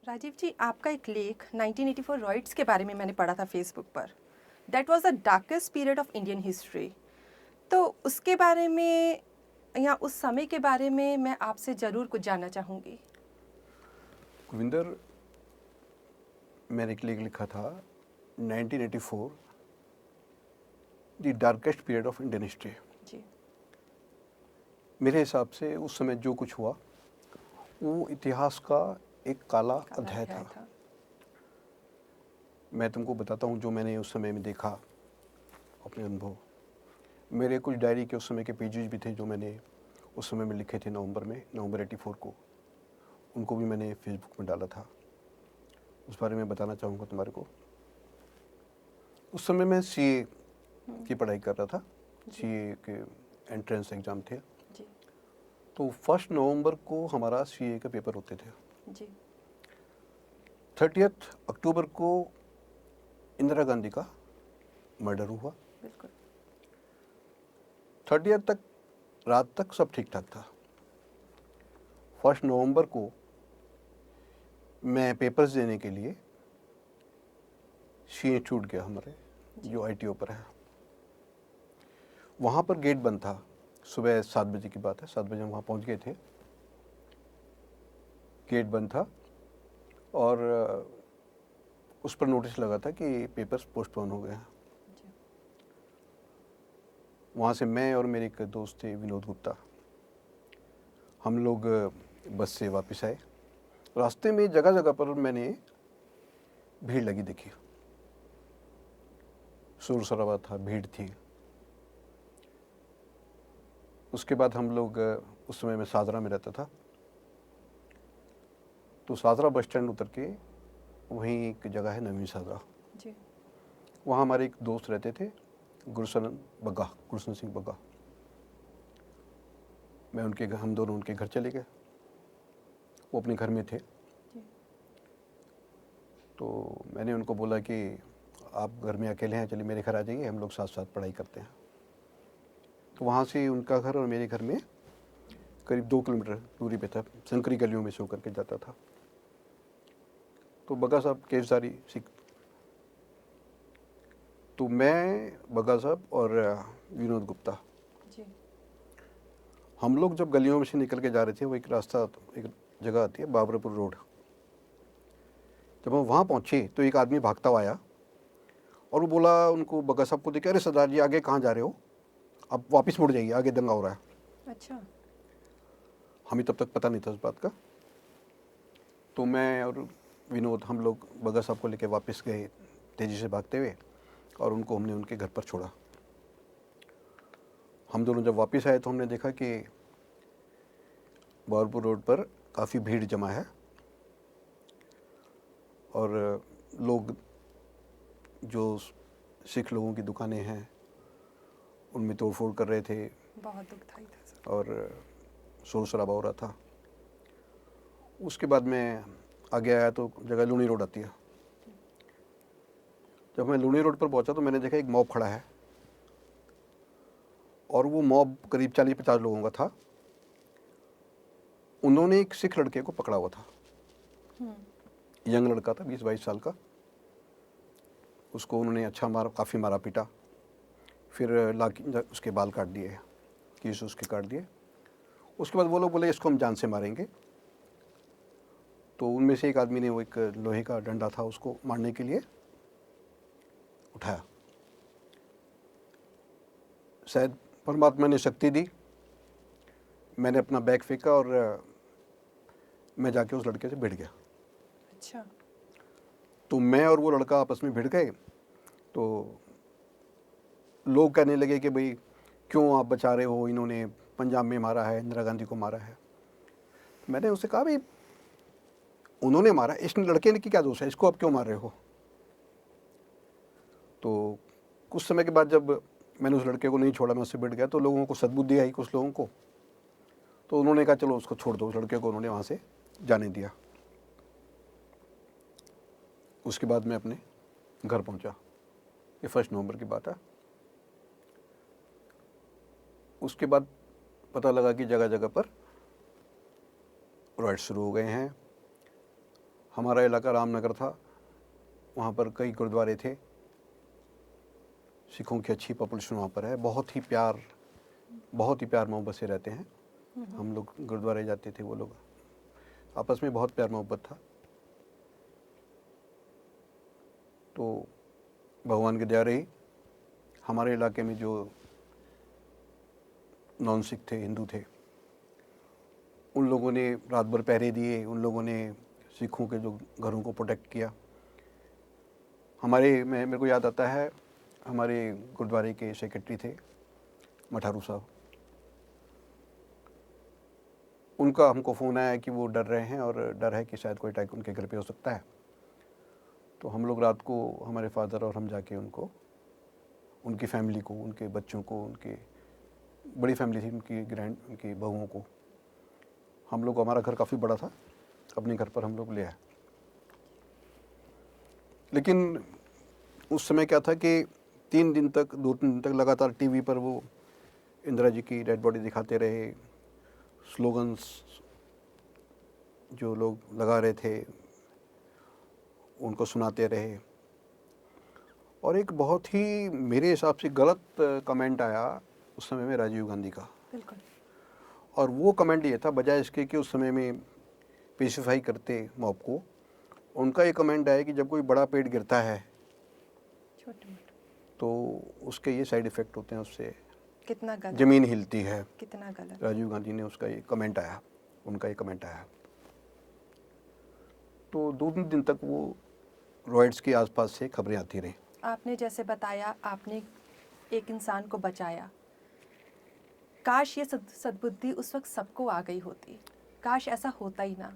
राजीव जी, आपका एक लेख 1984 रॉयट्स के बारे में मैंने पढ़ा था फेसबुक पर। That was the darkest period of Indian history. तो उसके बारे में या उस समय के बारे में मैं आपसे ज़रूर कुछ जानना चाहूँगी। कुविंदर, मैंने एक लेख लिखा था 1984 the darkest period of Indian history. जी। मेरे हिसाब से उस समय जो कुछ हुआ वो इतिहास का एक काला काला अध्याय अध्याय था। था। मैं तुमको बताता हूँ जो मैंने उस समय में देखा, अपने अनुभव। मेरे कुछ डायरी के उस समय के पेजेस भी थे जो मैंने उस समय में लिखे थे नवंबर 84 को। उनको भी मैंने फेसबुक में डाला था। उस बारे में बताना चाहूँगा तुम्हारे को। उस समय मैं सीए की पढ़ाई कर रहा था। जी। सीए के एंट्रेंस एग्ज़ाम थे। जी। तो 1 नवंबर को हमारा सीए के पेपर होते थे। जी। 30 अक्टूबर को इंदिरा गांधी का मर्डर हुआ। बिल्कुल। 30 तक रात तक सब ठीक ठाक था। 1 नवंबर को मैं पेपर्स देने के लिए सीए छूट गया हमारे, जो आईटीओ पर है। वहाँ पर गेट बंद था। सुबह 7 बजे की बात है, 7 बजे हम वहाँ पहुँच गए थे। गेट बंद था और उस पर नोटिस लगा था कि पेपर्स पोस्टपोन हो गए हैं। जी। वहाँ से मैं और मेरे एक दोस्त थे, विनोद गुप्ता, हम लोग बस से वापस आए। रास्ते में जगह जगह पर मैंने भीड़ लगी देखी। शोर शराबा था, भीड़ थी। उसके बाद हम लोग, उस समय मैं साजरा में रहता था, तो साजरा बस स्टैंड उतर के वहीं एक जगह है नवीन साजरा, जी। वहाँ हमारे एक दोस्त रहते थे, गुरसन सिंह बग्गा। हम दोनों उनके घर चले गए। वो अपने घर में थे। जी। तो मैंने उनको बोला कि आप घर में अकेले हैं, चलिए मेरे घर आ जाइए, हम लोग साथ साथ पढ़ाई करते हैं। तो वहाँ से उनका घर और मेरे घर में करीब 2 किलोमीटर दूरी पे था। संकरी गलियों में से होकर के जाता था। तो बग्गा साहब केसदारी सिख। तो मैं, बग्गा साहब और विनोद गुप्ता, जी। हम लोग जब गलियों में से निकल के जा रहे थे, वो एक रास्ता, एक जगह आती है बाबरपुर रोड। जब हम वहाँ पहुँचे तो एक आदमी भागता हुआ आया और वो बोला उनको, बग्गा साहब को देखे, अरे सरदार जी आगे कहाँ जा रहे हो, अब वापस मुड़ जाइए, आगे दंगा हो रहा है। अच्छा। हमें तब तक पता नहीं था उस बात का। तो मैं और विनोद, हम लोग बग्गा साहब को लेके वापस गए तेज़ी से भागते हुए, और उनको हमने उनके घर पर छोड़ा। हम दोनों जब वापस आए तो हमने देखा कि बाबरपुर रोड पर काफ़ी भीड़ जमा है और लोग, जो सिख लोगों की दुकानें हैं उनमें तोड़फोड़ कर रहे थे बहुत दुखदाई था सर। और शोर शराबा हो रहा था। उसके बाद मैं आगे आया तो जगह लूनी रोड आती है। जब मैं लूनी रोड पर पहुंचा तो मैंने देखा एक मॉब खड़ा है, और वो मॉब करीब 40-50 लोगों का था। उन्होंने एक सिख लड़के को पकड़ा हुआ था। यंग लड़का था, 20-22 साल का। उसको उन्होंने अच्छा मारा, काफ़ी मारा पीटा। फिर उसके बाल काट दिए, केस उसके काट दिए। उसके बाद वो लोग बोले इसको हम जान से मारेंगे। तो उनमें से एक आदमी ने वो एक लोहे का डंडा था, उसको मारने के लिए उठाया। शायद परमात्मा ने शक्ति दी, मैंने अपना बैग फेंका और मैं जाके उस लड़के से भिड़ गया। अच्छा। तो मैं और वो लड़का आपस में भिड़ गए। तो लोग कहने लगे कि भाई क्यों आप बचा रहे हो, इन्होंने पंजाब में मारा है, इंदिरा गांधी को मारा है। मैंने उससे कहा भाई उन्होंने मारा, इस लड़के ने की क्या दोष है, इसको आप क्यों मार रहे हो। तो कुछ समय के बाद जब मैंने उस लड़के को नहीं छोड़ा, मैं उससे भिड़ गया, तो लोगों को सद्बुद्धि आई, कुछ लोगों को। तो उन्होंने कहा चलो उसको छोड़ दो। उस लड़के को उन्होंने वहाँ से जाने दिया। उसके बाद मैं अपने घर पहुँचा। ये 1 नवंबर की बात है। उसके बाद पता लगा कि जगह जगह पर रॉयट्स शुरू हो गए हैं। हमारा इलाका रामनगर था, वहाँ पर कई गुरुद्वारे थे, सिखों की अच्छी पॉपुलेशन वहाँ पर है, बहुत ही प्यार मोहब्बत से रहते हैं। हम लोग गुरुद्वारे जाते थे, वो लोग आपस में बहुत प्यार मोहब्बत था। तो भगवान की दया रही, हमारे इलाके में जो नॉन सिख थे, हिंदू थे, उन लोगों ने रात भर पहरे दिए, उन लोगों ने सिखों के जो घरों को प्रोटेक्ट किया। मेरे को याद आता है, हमारे गुरुद्वारे के सेक्रेटरी थे मठारू साहब, उनका हमको फ़ोन आया कि वो डर रहे हैं और डर है कि शायद कोई अटैक उनके घर पे हो सकता है। तो हम लोग रात को, हमारे फादर और हम जाके उनको, उनकी फैमिली को, उनके बच्चों को, उनके बड़ी फैमिली थी, उनकी बहुओं को, हम लोग, हमारा घर काफ़ी बड़ा था, अपने घर पर हम लोग ले आए। लेकिन उस समय क्या था कि 2-3 दिन तक लगातार टीवी पर वो इंदिरा जी की डेड बॉडी दिखाते रहे, स्लोगन्स जो लोग लगा रहे थे उनको सुनाते रहे। और एक बहुत ही मेरे हिसाब से गलत कमेंट आया उस समय में राजीव गांधी का। बिल्कुल। और वो कमेंट ये था, बजाय इसके कि उस समय में पेसिफाई करते मॉब को, उनका ये कमेंट आया कि जब कोई बड़ा पेड़ गिरता है छोटे मोटे तो उसके ये साइड इफ़ेक्ट होते हैं, उससे कितना गलत, ज़मीन हिलती है। कितना गलत। राजीव गांधी ने उसका ये कमेंट आया, उनका ये कमेंट आया। तो 2-3 दिन तक वो रॉयट्स के आसपास से खबरें आती रहीं। आपने जैसे बताया, आपने एक इंसान को बचाया। काश ये सद्बुद्धि उस वक्त सबको आ गई होती, काश ऐसा होता ही ना।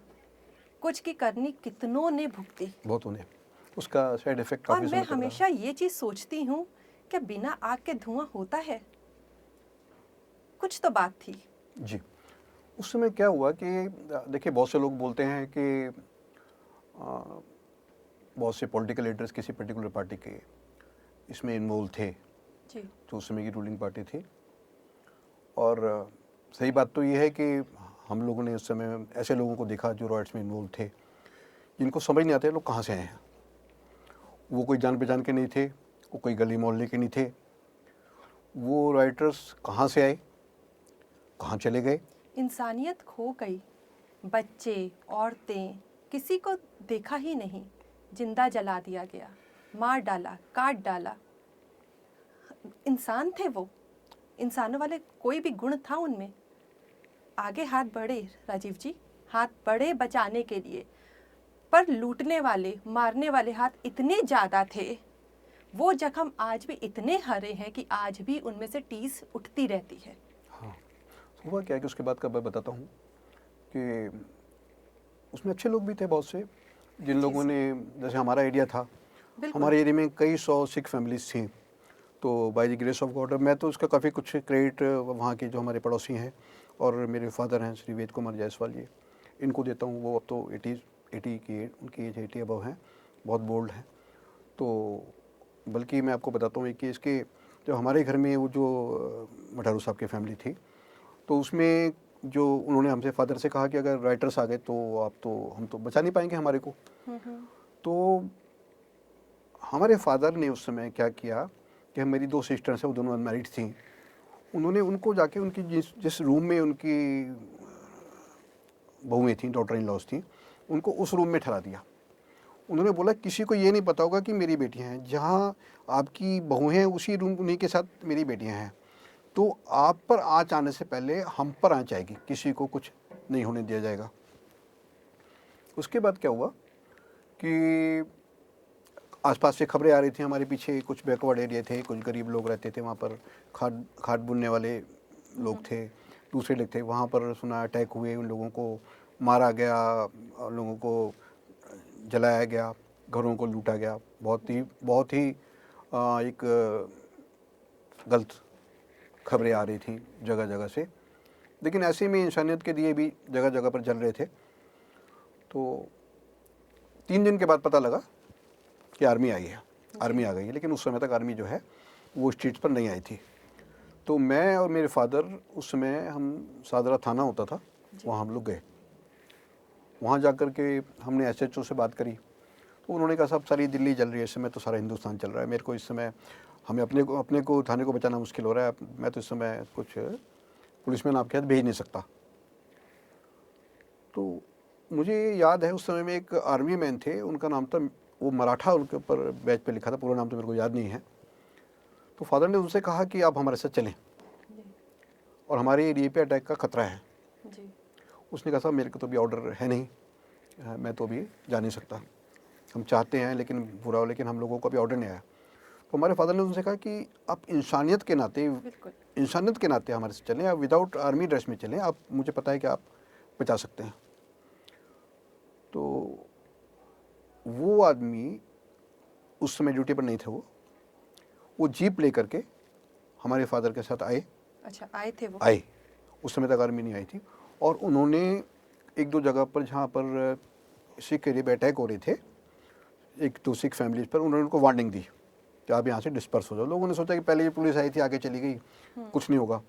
कुछ की करनी कितनों ने भुगती। बहुत उन्हें उसका साइड इफ़ेक्ट और काफ़ी मैं समय तक हमेशा ये चीज़ सोचती हूँ, क्या बिना आग के धुआं होता है? कुछ तो बात थी। रहा। जी, उस समय क्या हुआ कि देखिए, बहुत से लोग बोलते हैं कि बहुत से पॉलिटिकल लीडर्स किसी पर्टिकुलर पार्टी के इसमें इन्वॉल्व थे, जी। जो उस समय की रूलिंग पार्टी थी। और सही बात तो ये है कि हम लोगों ने उस समय ऐसे लोगों को देखा जो रॉयट्स में इन्वॉल्व थे, जिनको समझ नहीं आता है लोग कहाँ से आए हैं। वो कोई जान पहचान के नहीं थे, वो कोई गली मोहल्ले के नहीं थे। वो राइटर्स कहाँ से आए, कहाँ चले गए। इंसानियत खो गई। बच्चे, औरतें, किसी को देखा ही नहीं। जिंदा जला दिया गया, मार डाला, काट डाला। इंसान थे वो, इंसानों वाले कोई भी गुण था उनमें। आगे हाथ बढ़े राजीव जी, हाथ बढ़े बचाने के लिए, पर लूटने वाले, मारने वाले हाथ इतने ज़्यादा थे। वो जख्म आज भी इतने हरे हैं कि आज भी उनमें से टीस उठती रहती है। हाँ, हुआ क्या है कि उसके बाद का मैं बताता हूँ कि उसमें अच्छे लोग भी थे बहुत से, जिन लोगों ने, जैसे हमारा एरिया था, बिल्कुल। हमारे एरिया में कई 100 सिख फैमिलीज थी। तो by the grace of God, मैं तो उसका काफ़ी कुछ क्रेडिट वहाँ के जो हमारे पड़ोसी हैं और मेरे फादर हैं श्री वेद कुमार जायसवाल जी, इनको देता हूँ। वो अब तो 80 की उनकी एज 80 अबव हैं, बहुत बोल्ड हैं। तो बल्कि मैं आपको बताता हूँ कि इसके जो हमारे घर में वो जो मठारू साहब की फैमिली थी, तो उसमें जो उन्होंने हमसे, फादर से कहा कि अगर राइटर्स आ गए तो हम तो बचा नहीं पाएंगे हमारे को। तो हमारे फादर ने उस समय क्या किया कि मेरी 2 सिस्टर्स हैं, वो दोनों अनमैरिड थी, उन्होंने उनको जाके उनकी जिस रूम में उनकी बहुएँ थीं, डॉटर इन लॉज थी, उनको उस रूम में ठहरा दिया। उन्होंने बोला किसी को ये नहीं पता होगा कि मेरी बेटियां हैं, जहाँ आपकी बहुएँ हैं उसी रूम, उन्हीं के साथ मेरी बेटियां हैं। तो आप पर आँच आने से पहले हम पर आँच आएगी, किसी को कुछ नहीं होने दिया जाएगा। उसके बाद क्या हुआ कि आसपास से खबरें आ रही थी हमारे पीछे, कुछ बैकवर्ड एरिया थे, कुछ गरीब लोग रहते थे वहाँ पर, खाद बुनने वाले लोग थे, दूसरे लोग थे, वहाँ पर सुना अटैक हुए, उन लोगों को मारा गया, लोगों को जलाया गया, घरों को लूटा गया। बहुत ही एक गलत खबरें आ रही थी जगह जगह से। लेकिन ऐसे में इंसानियत के दिए भी जगह जगह पर जल रहे थे। तो 3 दिन के बाद पता लगा कि आर्मी आई है, आर्मी आ गई है। लेकिन उस समय तक आर्मी जो है वो स्ट्रीट्स पर नहीं आई थी। तो मैं और मेरे फादर, उस समय हम सादरा थाना होता था, वहाँ हम लोग गए। वहाँ जाकर के हमने एसएचओ से बात करी, तो उन्होंने कहा साहब सारी दिल्ली जल रही है इस समय, तो सारा हिंदुस्तान चल रहा है, मेरे को इस समय हमें अपने को थाने को बचाना मुश्किल हो रहा है, मैं तो इस समय कुछ पुलिसमैन आपके हाथ भेज नहीं सकता। तो मुझे याद है उस समय में एक आर्मी मैन थे, उनका नाम था, वो मराठा उनके ऊपर बैच पे लिखा था, पूरा नाम तो मेरे को याद नहीं है। तो फादर ने उनसे कहा कि आप हमारे साथ चलें और हमारे एरिया पे अटैक का खतरा है। जी। उसने कहा साहब मेरे को तो अभी ऑर्डर है नहीं, मैं तो अभी जा नहीं सकता, हम चाहते हैं लेकिन पूरा हो, लेकिन हम लोगों को अभी ऑर्डर नहीं आया। तो हमारे फादर ने उनसे कहा कि आप इंसानियत के नाते हमारे से चलें, आप विदाउट आर्मी ड्रेस में चलें, आप, मुझे पता है कि आप बचा सकते हैं। तो वो आदमी उस समय ड्यूटी पर नहीं थे, वो जीप ले करके हमारे फादर के साथ आए। अच्छा, आए थे वो? आए, उस समय तक आर्मी नहीं आई थी, और उन्होंने एक दो जगह पर जहाँ पर सिख एरिया पे अटैक हो रहे थे, एक तो सिख फैमिलीज पर, उन्होंने उनको वार्निंग दी कि आप यहाँ से डिस्पर्स हो जाओ। लोगों ने सोचा कि पहले ये पुलिस आई थी, आगे चली गई, कुछ नहीं होगा।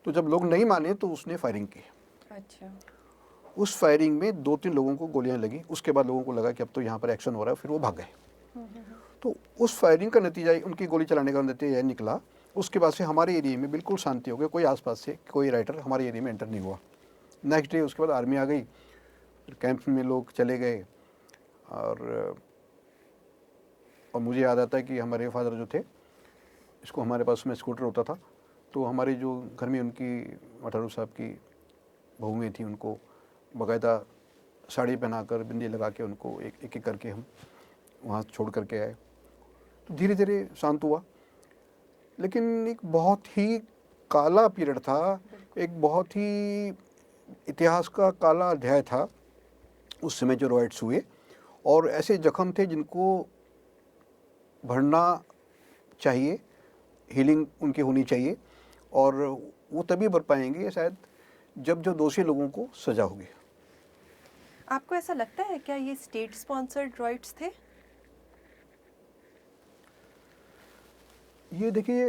तो जब लोग नहीं माने तो उसने फायरिंग की। अच्छा। उस फायरिंग में 2-3 लोगों को गोलियां लगी। उसके बाद लोगों को लगा कि अब तो यहाँ पर एक्शन हो रहा है, फिर वो भाग गए। तो उस फायरिंग का नतीजा, उनकी गोली चलाने का नतीजा यह निकला, उसके बाद से हमारे एरिया में बिल्कुल शांति हो गई, कोई आसपास से कोई राइटर हमारे एरिया में एंटर नहीं हुआ। नेक्स्ट डे उसके बाद आर्मी आ गई, फिर कैंप में लोग चले गए। और मुझे याद आता है कि हमारे फादर जो थे, इसको हमारे पास में स्कूटर होता था, तो हमारे जो घर में उनकी मठारू साहब की बहुएँ थी, उनको बाकायदा साड़ी पहनाकर, बिंदी लगा के उनको एक एक करके हम वहाँ छोड़ करके आए। तो धीरे धीरे शांत हुआ, लेकिन एक बहुत ही काला पीरियड था, एक बहुत ही इतिहास का काला अध्याय था उस समय जो रॉयट्स हुए। और ऐसे जख्म थे जिनको भरना चाहिए, हीलिंग उनकी होनी चाहिए, और वो तभी भर पाएंगे शायद जब जो दोषी लोगों को सजा होगी। आपको ऐसा लगता है क्या ये स्टेट स्पॉन्सर्ड रॉयट्स थे? ये देखिए,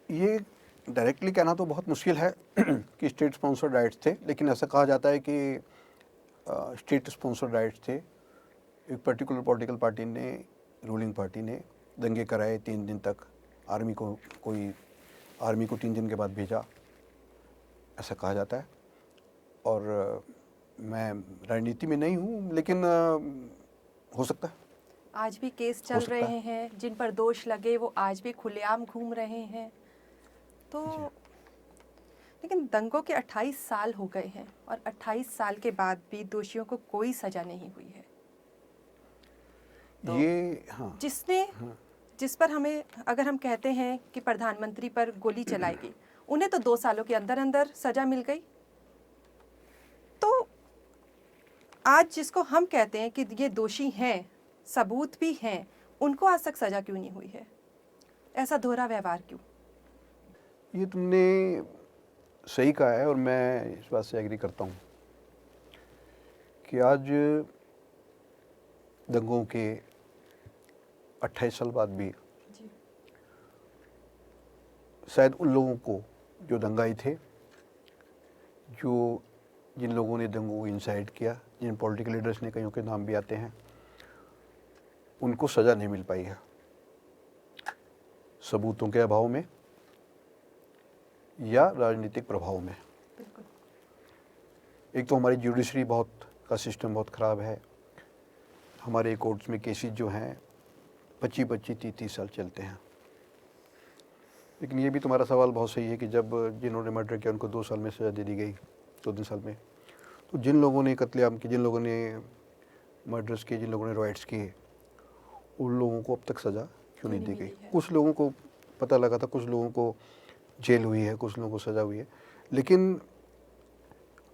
ये डायरेक्टली कहना तो बहुत मुश्किल है कि स्टेट स्पॉन्सर्ड राइट्स थे, लेकिन ऐसा कहा जाता है कि स्टेट स्पॉन्सर्ड राइट्स थे। एक पर्टिकुलर पॉलिटिकल पार्टी ने, रूलिंग पार्टी ने दंगे कराए 3 दिन तक, आर्मी को 3 दिन के बाद भेजा, ऐसा कहा जाता है। और मैं राजनीति में नहीं हूँ, लेकिन हो सकता है। आज भी केस चल रहे हैं, जिन पर दोष लगे वो आज भी खुलेआम घूम रहे हैं। तो लेकिन दंगों के 28 साल हो गए हैं और 28 साल के बाद भी दोषियों को कोई सजा नहीं हुई है। तो ये जिस पर हमें, अगर हम कहते हैं कि प्रधानमंत्री पर गोली चलाई गई, उन्हें तो 2 सालों के अंदर अंदर सजा मिल गई। तो आज जिसको हम कहते हैं कि ये दोषी हैं, सबूत भी हैं, उनको आज तक सजा क्यों नहीं हुई है? ऐसा दोहरा व्यवहार क्यों? ये तुमने सही कहा है, और मैं इस बात से एग्री करता हूँ कि आज दंगों के 28 साल बाद भी जी। शायद उन लोगों को जो दंगाई थे, जिन लोगों ने दंगों को इंसाइट किया, जिन पॉलिटिकल लीडर्स ने, कईयों के नाम भी आते हैं, उनको सज़ा नहीं मिल पाई है, सबूतों के अभाव में या राजनीतिक प्रभाव में। एक तो हमारी जुडिशरी का सिस्टम बहुत ख़राब है। हमारे कोर्ट्स में केसेस जो हैं 25-25, 30-30 साल चलते हैं। लेकिन ये भी तुम्हारा सवाल बहुत सही है कि जब जिन्होंने मर्डर किया उनको 2 साल में सज़ा दे दी गई, 2-3 साल में, तो जिन लोगों ने कत्लेआम किए, जिन लोगों ने मर्डर्स किए, जिन लोगों ने रॉयट्स किए, उन लोगों को अब तक सज़ा क्यों नहीं दी गई? कुछ लोगों को पता लगा था, कुछ लोगों को जेल हुई है, कुछ लोगों को सज़ा हुई है, लेकिन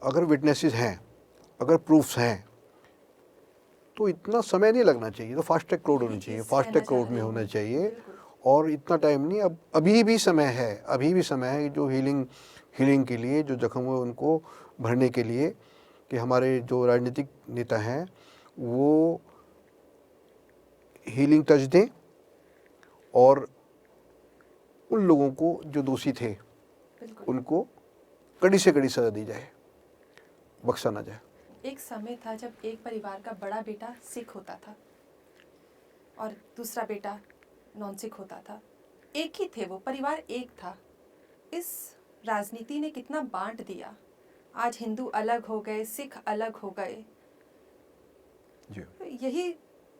अगर विटनेसेस हैं, अगर प्रूफ्स हैं, तो इतना समय नहीं लगना चाहिए। तो फास्ट ट्रैक कोर्ट होनी चाहिए, फास्ट ट्रैक कोर्ट में होना चाहिए, और इतना टाइम नहीं। अब अभी भी समय है जो हीलिंग के लिए, जो जख्म हुए उनको भरने के लिए, कि हमारे जो राजनीतिक नेता हैं वो हीलिंग टच दें, और उन लोगों को जो दोषी थे उनको कड़ी से कड़ी सज़ा दी जाए, बख्शा ना जाए। एक समय था जब एक परिवार का बड़ा बेटा सिख होता था और दूसरा बेटा नॉन सिख होता था। एक ही थे वो, परिवार एक था। इस राजनीति ने कितना बांट दिया। आज हिंदू अलग हो गए, सिख अलग हो गए। जी तो यही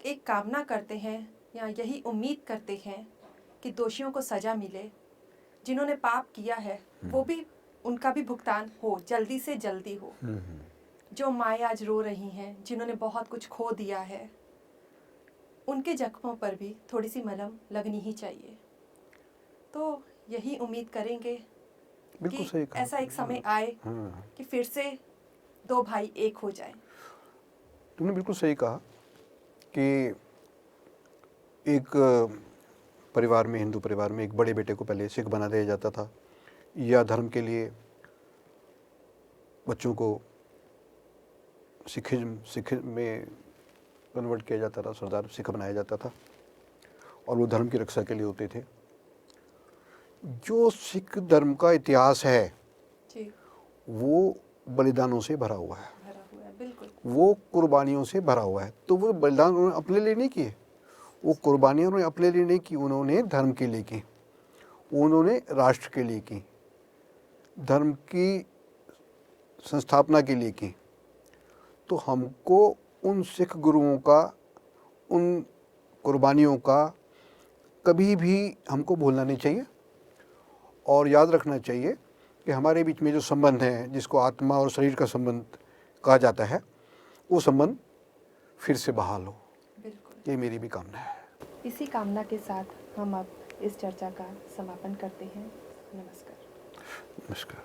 एक कामना करते हैं या यही उम्मीद करते हैं कि दोषियों को सजा मिले, जिन्होंने पाप किया है वो भी, उनका भी भुगतान हो, जल्दी से जल्दी हो। जो माएँ आज रो रही हैं, जिन्होंने बहुत कुछ खो दिया है, उनके जख्मों पर भी थोड़ी सी मलहम लगनी ही चाहिए। तो यही उम्मीद करेंगे बिल्कुल कि सही कहा। ऐसा एक समय आए कि फिर से दो भाई एक हो जाएं। तुमने बिल्कुल सही कहा कि एक परिवार में, हिंदू परिवार में, एक बड़े बेटे को पहले सिख बना दिया जाता था, या धर्म के लिए बच्चों को सिख में कन्वर्ट किया जाता था, सरदार सिख बनाया जाता था, और वो धर्म की रक्षा के लिए होते थे। जो सिख धर्म का इतिहास है जी, वो बलिदानों से भरा हुआ है, भरा हुआ है, बिल्कुल। वो कुर्बानियों से भरा हुआ है। तो वो बलिदान उन्होंने अपने लिए नहीं किए, वो कुर्बानियाँ उन्होंने अपने लिए नहीं की, उन्होंने धर्म के लिए की, उन्होंने राष्ट्र के लिए की, धर्म की संस्थापना के लिए की। तो हमको उन सिख गुरुओं का, उन कुर्बानियों का कभी भी हमको भूलना नहीं चाहिए, और याद रखना चाहिए कि हमारे बीच में जो संबंध है, जिसको आत्मा और शरीर का संबंध कहा जाता है, वो संबंध फिर से बहाल हो। बिल्कुल। ये मेरी भी कामना है। इसी कामना के साथ हम अब इस चर्चा का समापन करते हैं। नमस्कार। नमस्कार।